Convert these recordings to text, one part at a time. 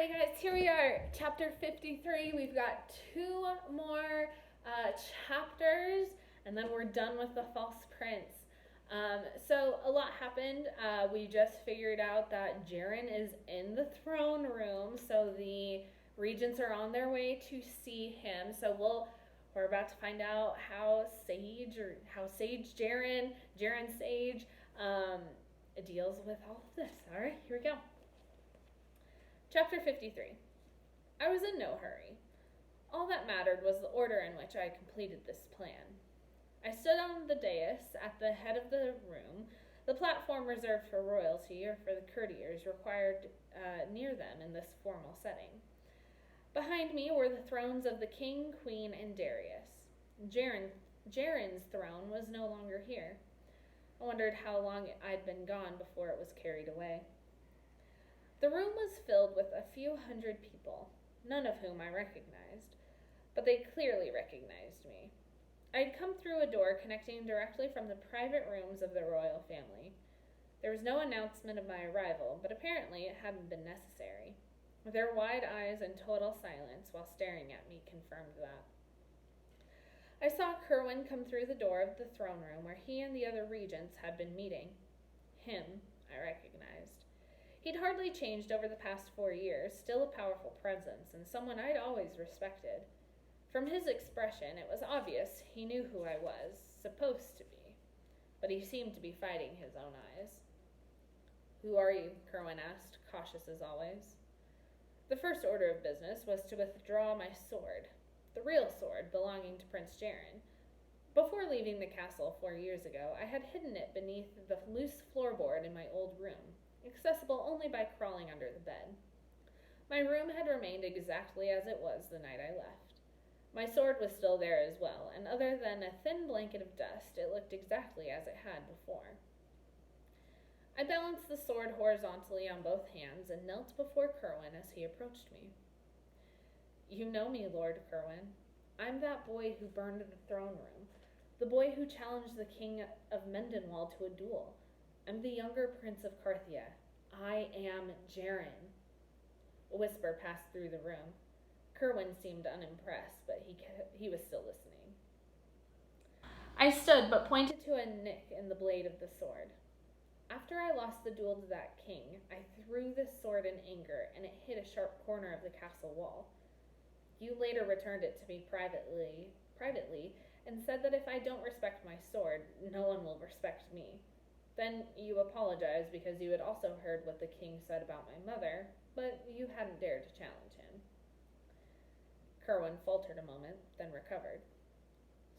Alright guys, here we are, chapter 53. We've got two more chapters, and then we're done with the false prince. So a lot happened. We just figured out that Jaren is in the throne room, so the regents are on their way to see him. So we're about to find out how Sage Jaren Sage deals with all of this. Alright, here we go. Chapter 53. I was in no hurry. All that mattered was the order in which I completed this plan. I stood on the dais at the head of the room, the platform reserved for royalty or for the courtiers required near them in this formal setting. Behind me were the thrones of the king, queen, and Darius. Jaren's throne was no longer here. I wondered how long I'd been gone before it was carried away. The room was filled with a few hundred people, none of whom I recognized, but they clearly recognized me. I had come through a door connecting directly from the private rooms of the royal family. There was no announcement of my arrival, but apparently it hadn't been necessary. Their wide eyes and total silence while staring at me confirmed that. I saw Kerwin come through the door of the throne room where he and the other regents had been meeting. Him, I recognized. He'd hardly changed over the past 4 years, still a powerful presence, and someone I'd always respected. From his expression, it was obvious he knew who I was, supposed to be, but he seemed to be fighting his own eyes. "Who are you?" Kerwin asked, cautious as always. The first order of business was to withdraw my sword, the real sword belonging to Prince Jaren. Before leaving the castle 4 years ago, I had hidden it beneath the loose floorboard in my old room, accessible only by crawling under the bed. My room had remained exactly as it was the night I left. My sword was still there as well, and other than a thin blanket of dust, it looked exactly as it had before. I balanced the sword horizontally on both hands and knelt before Kerwin as he approached me. "You know me, Lord Kerwin. I'm that boy who burned the throne room, the boy who challenged the king of Mendenwall to a duel. I'm the younger prince of Carthia. I am Jaren." A whisper passed through the room. Kerwin seemed unimpressed, but he was still listening. I stood, but pointed to a nick in the blade of the sword. "After I lost the duel to that king, I threw this sword in anger, and it hit a sharp corner of the castle wall. You later returned it to me privately, and said that if I don't respect my sword, no one will respect me. Then you apologized because you had also heard what the king said about my mother, but you hadn't dared to challenge him." Kerwin faltered a moment, then recovered.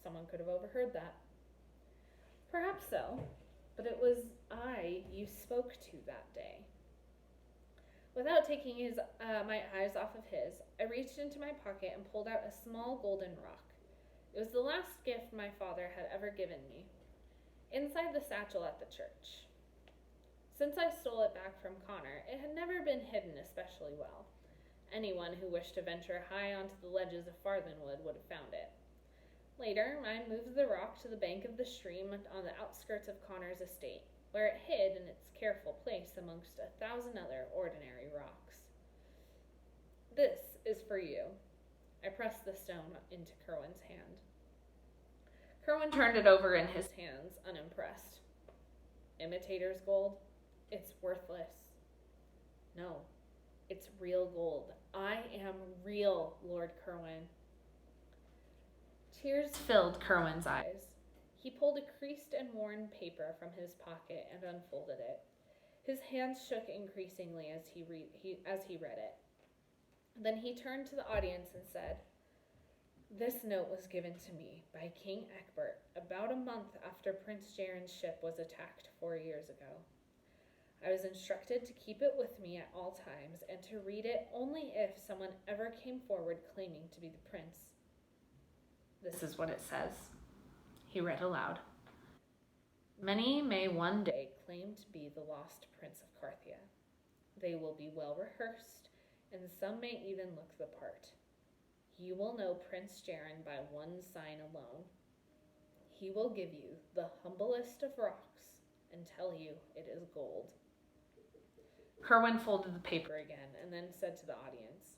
Someone could have overheard that. "Perhaps so, but it was I you spoke to that day." Without taking my eyes off of his, I reached into my pocket and pulled out a small golden rock. It was the last gift my father had ever given me, inside the satchel at the church. Since I stole it back from Connor, it had never been hidden especially well. Anyone who wished to venture high onto the ledges of Farthenwood would have found it. Later, I moved the rock to the bank of the stream on the outskirts of Connor's estate, where it hid in its careful place amongst 1,000 other ordinary rocks. "This is for you." I pressed the stone into Kerwin's hand. Kerwin turned it over in his hands, unimpressed. "Imitator's gold? It's worthless." "No, it's real gold. I am real, Lord Kerwin." Tears filled Kerwin's eyes. He pulled a creased and worn paper from his pocket and unfolded it. His hands shook increasingly as he read it. Then he turned to the audience and said, "This note was given to me by King Egbert about a month after Prince Jaren's ship was attacked 4 years ago. I was instructed to keep it with me at all times and to read it only if someone ever came forward claiming to be the prince. This is what it says." He read aloud. "Many may one day claim to be the lost Prince of Carthia. They will be well rehearsed, and some may even look the part. You will know Prince Jaren by one sign alone. He will give you the humblest of rocks and tell you it is gold." Kerwin folded the paper again and then said to the audience,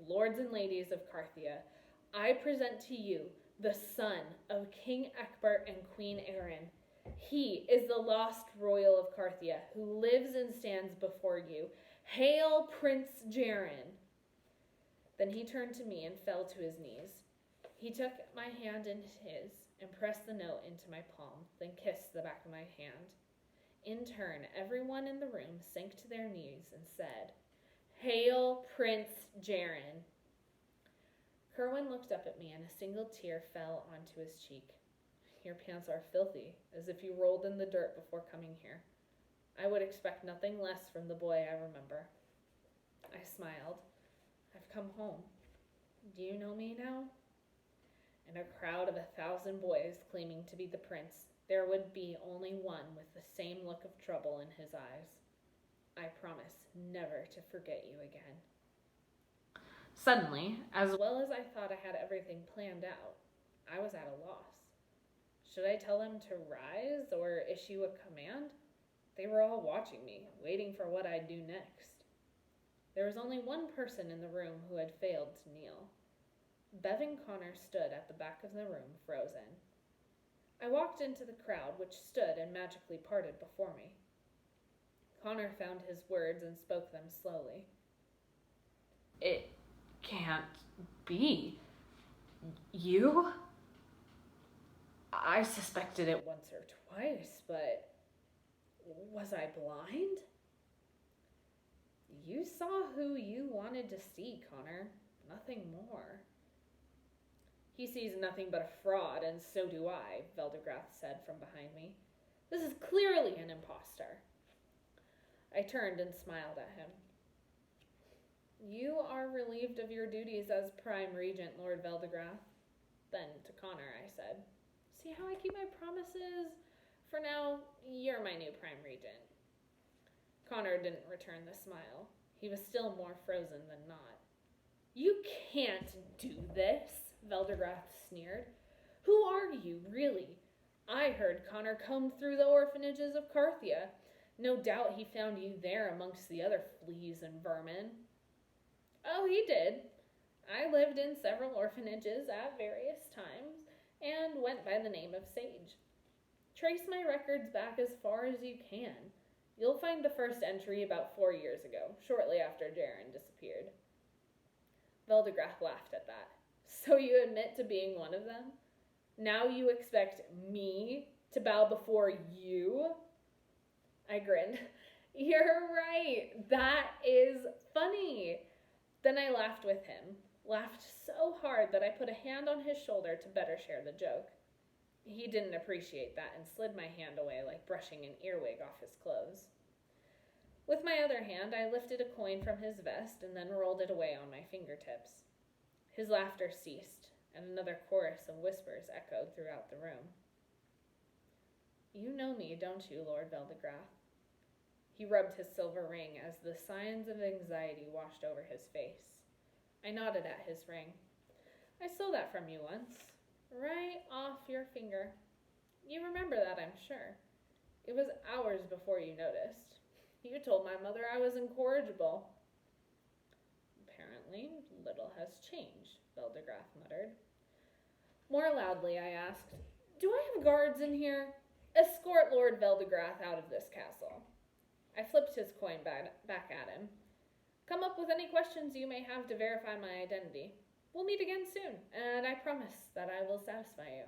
"Lords and ladies of Carthia, I present to you the son of King Ecbert and Queen Erin. He is the lost royal of Carthia, who lives and stands before you. Hail, Prince Jarin!" Then he turned to me and fell to his knees. He took my hand in his and pressed the note into my palm, then kissed the back of my hand. In turn, everyone in the room sank to their knees and said, "Hail, Prince Jarin!" Kerwin looked up at me, and a single tear fell onto his cheek. "Your pants are filthy, as if you rolled in the dirt before coming here. I would expect nothing less from the boy I remember." I smiled. "I've come home. Do you know me now?" In a crowd of 1,000 boys claiming to be the prince, there would be only one with the same look of trouble in his eyes. "I promise never to forget you again." Suddenly, as well as I thought I had everything planned out, I was at a loss. Should I tell them to rise or issue a command? They were all watching me, waiting for what I'd do next. There was only one person in the room who had failed to kneel. Bevan Connor stood at the back of the room, frozen. I walked into the crowd, which stood and magically parted before me. Connor found his words and spoke them slowly. "It can't be. You? I suspected it once or twice, but was I blind?" "You saw who you wanted to see, Connor. Nothing more." "He sees nothing but a fraud, and so do I," Veldegrath said from behind me. "This is clearly an impostor." I turned and smiled at him. "You are relieved of your duties as Prime Regent, Lord Veldegrath." Then to Connor I said, "See how I keep my promises? For now, you're my new Prime Regent." Connor didn't return the smile. He was still more frozen than not. "You can't do this," Veldegrath sneered. "Who are you, really? I heard Connor combed through the orphanages of Carthia. No doubt he found you there amongst the other fleas and vermin." "Oh, he did. I lived in several orphanages at various times and went by the name of Sage. Trace my records back as far as you can. You'll find the first entry about 4 years ago, shortly after Jarin disappeared." Veldegrath laughed at that. "So you admit to being one of them? Now you expect me to bow before you?" I grinned. "You're right. That is funny." Then I laughed with him, laughed so hard that I put a hand on his shoulder to better share the joke. He didn't appreciate that and slid my hand away like brushing an earwig off his clothes. With my other hand, I lifted a coin from his vest and then rolled it away on my fingertips. His laughter ceased, and another chorus of whispers echoed throughout the room. "You know me, don't you, Lord Veldegrath?" He rubbed his silver ring as the signs of anxiety washed over his face. I nodded at his ring. "I stole that from you once, right off your finger. You remember that, I'm sure. It was hours before you noticed. You told my mother I was incorrigible." "Apparently, little has changed," Veldegrath muttered. More loudly, I asked, "Do I have guards in here? Escort Lord Veldegrath out of this castle." I flipped his coin back at him. "Come up with any questions you may have to verify my identity. We'll meet again soon, and I promise that I will satisfy you."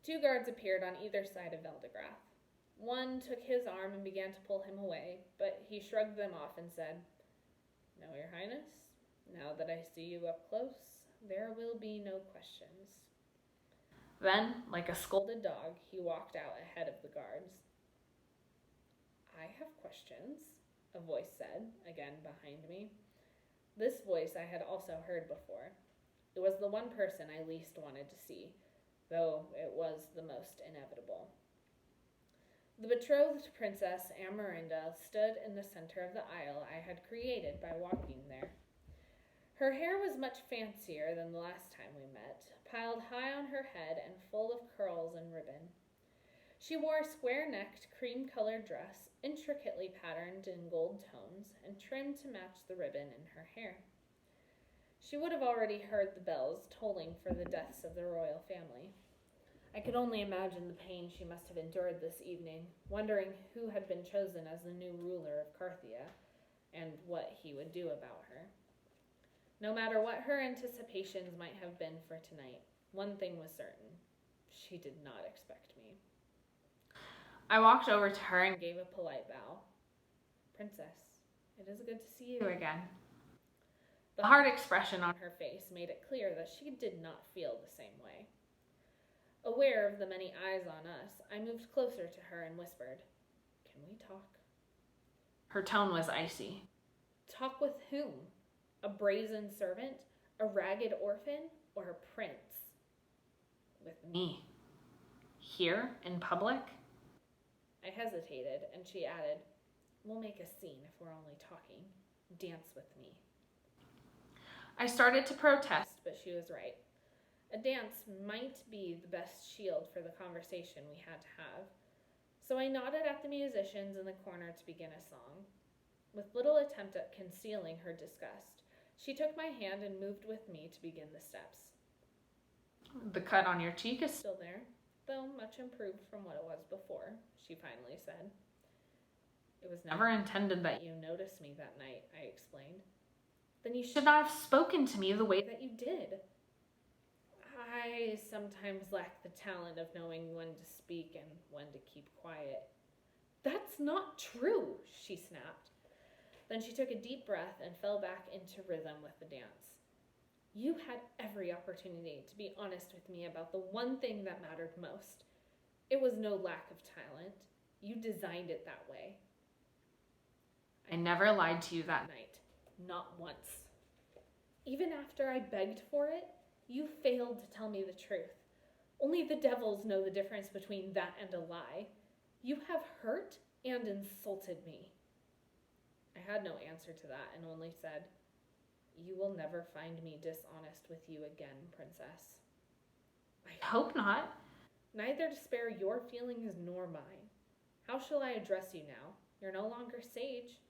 2 guards appeared on either side of Veldegrath. One took his arm and began to pull him away, but he shrugged them off and said, "No, Your Highness, now that I see you up close, there will be no questions." Then, like a scolded dog, he walked out ahead of the guards. "I have questions," a voice said, again behind me. This voice I had also heard before. It was the one person I least wanted to see, though it was the most inevitable. The betrothed Princess Amarinda stood in the center of the aisle I had created by walking there. Her hair was much fancier than the last time we met, piled high on her head and full of curls and ribbon. She wore a square-necked, cream-colored dress, intricately patterned in gold tones and trimmed to match the ribbon in her hair. She would have already heard the bells tolling for the deaths of the royal family. I could only imagine the pain she must have endured this evening, wondering who had been chosen as the new ruler of Carthia and what he would do about her. No matter what her anticipations might have been for tonight, one thing was certain. She did not expect me. I walked over to her and gave a polite bow. Princess, it is good to see you again. The hard expression on her face made it clear that she did not feel the same way. Aware of the many eyes on us, I moved closer to her and whispered, "Can we talk?" Her tone was icy. Talk with whom? A brazen servant? A ragged orphan? Or a prince? With me. Here, in public? I hesitated, and she added, "We'll make a scene if we're only talking. Dance with me." I started to protest, but she was right. A dance might be the best shield for the conversation we had to have. So I nodded at the musicians in the corner to begin a song. With little attempt at concealing her disgust, she took my hand and moved with me to begin the steps. "The cut on your cheek is still there, though much improved from what it was before," she finally said. "It was never intended that you noticed me that night," I explained. "Then you should not have spoken to me the way that you did." "I sometimes lack the talent of knowing when to speak and when to keep quiet." "That's not true," she snapped. Then she took a deep breath and fell back into rhythm with the dance. "You had every opportunity to be honest with me about the one thing that mattered most. It was no lack of talent. You designed it that way." "I never lied to you that night. Not once. Even after I begged for it, you failed to tell me the truth. Only the devils know the difference between that and a lie. You have hurt and insulted me." I had no answer to that and only said, "You will never find me dishonest with you again, Princess." "I hope not." "Neither to spare your feelings nor mine. How shall I address you now? You're no longer sage."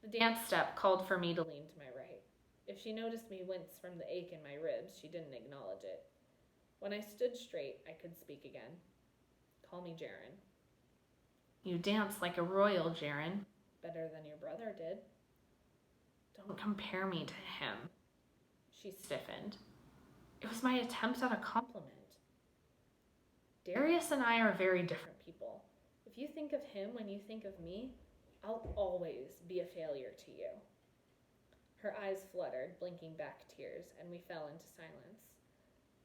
The dance step called for me to lean to my right. If she noticed me wince from the ache in my ribs, she didn't acknowledge it. When I stood straight, I could speak again. "Call me Jaren." "You dance like a royal, Jaren." "Better than your brother did." "Don't compare me to him." She stiffened. It was my attempt at a compliment. "Darius and I are very different people. If you think of him when you think of me, I'll always be a failure to you." Her eyes fluttered, blinking back tears, and we fell into silence.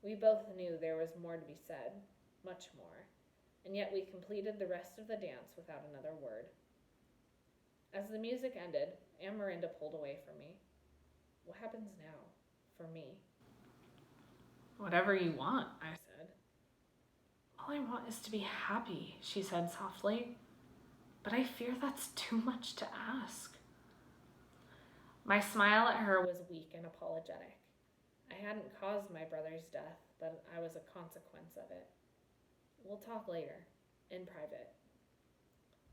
We both knew there was more to be said, much more, and yet we completed the rest of the dance without another word. As the music ended, Amarinda pulled away from me. "What happens now, for me?" "Whatever you want," I said. "All I want is to be happy," she said softly. "But I fear that's too much to ask." My smile at her was weak and apologetic. I hadn't caused my brother's death, but I was a consequence of it. "We'll talk later, in private."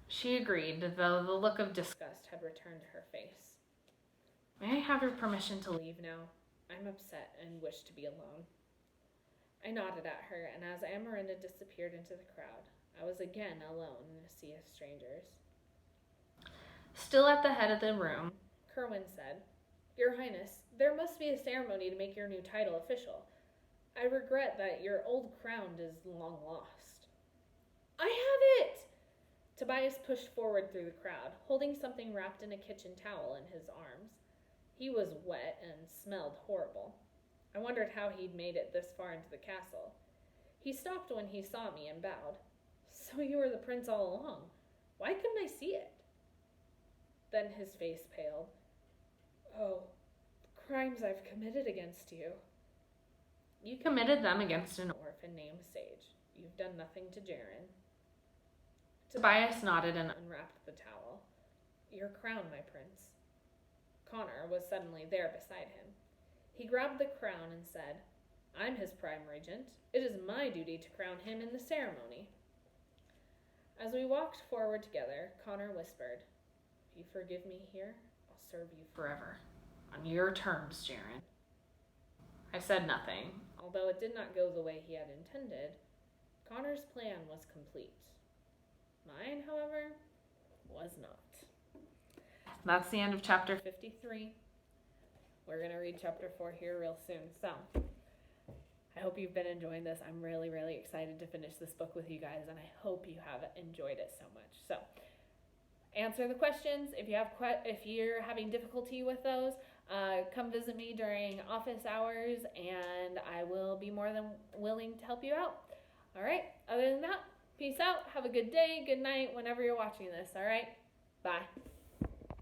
She agreed, though the look of disgust had returned to her face. "May I have your permission to leave now? I'm upset and wish to be alone." I nodded at her, and as Amarinda disappeared into the crowd, I was again alone in a sea of strangers. Still at the head of the room, Kerwin said, "Your Highness, there must be a ceremony to make your new title official. I regret that your old crown is long lost." "I have it!" Tobias pushed forward through the crowd, holding something wrapped in a kitchen towel in his arms. He was wet and smelled horrible. I wondered how he'd made it this far into the castle. He stopped when he saw me and bowed. "So you were the prince all along. Why couldn't I see it?" Then his face paled. "Oh, the crimes I've committed against you." "You committed them against an orphan named Sage. You've done nothing to Jaren." Tobias nodded and unwrapped the towel. "Your crown, my prince." Connor was suddenly there beside him. He grabbed the crown and said, I'm his prime regent. It is my duty to crown him in the ceremony. As we walked forward together, Connor whispered, "If you forgive me here, I'll serve you forever. On your terms, Jaren." I said nothing. Although it did not go the way he had intended, Connor's plan was complete. Mine, however, was not. That's the end of chapter 53. We're going to read chapter 4 here real soon. So, I hope you've been enjoying this. I'm really, really excited to finish this book with you guys, and I hope you have enjoyed it so much. So, answer the questions. If you're having difficulty with those, come visit me during office hours, and I will be more than willing to help you out. All right. Other than that, peace out. Have a good day, good night, whenever you're watching this. All right. Bye.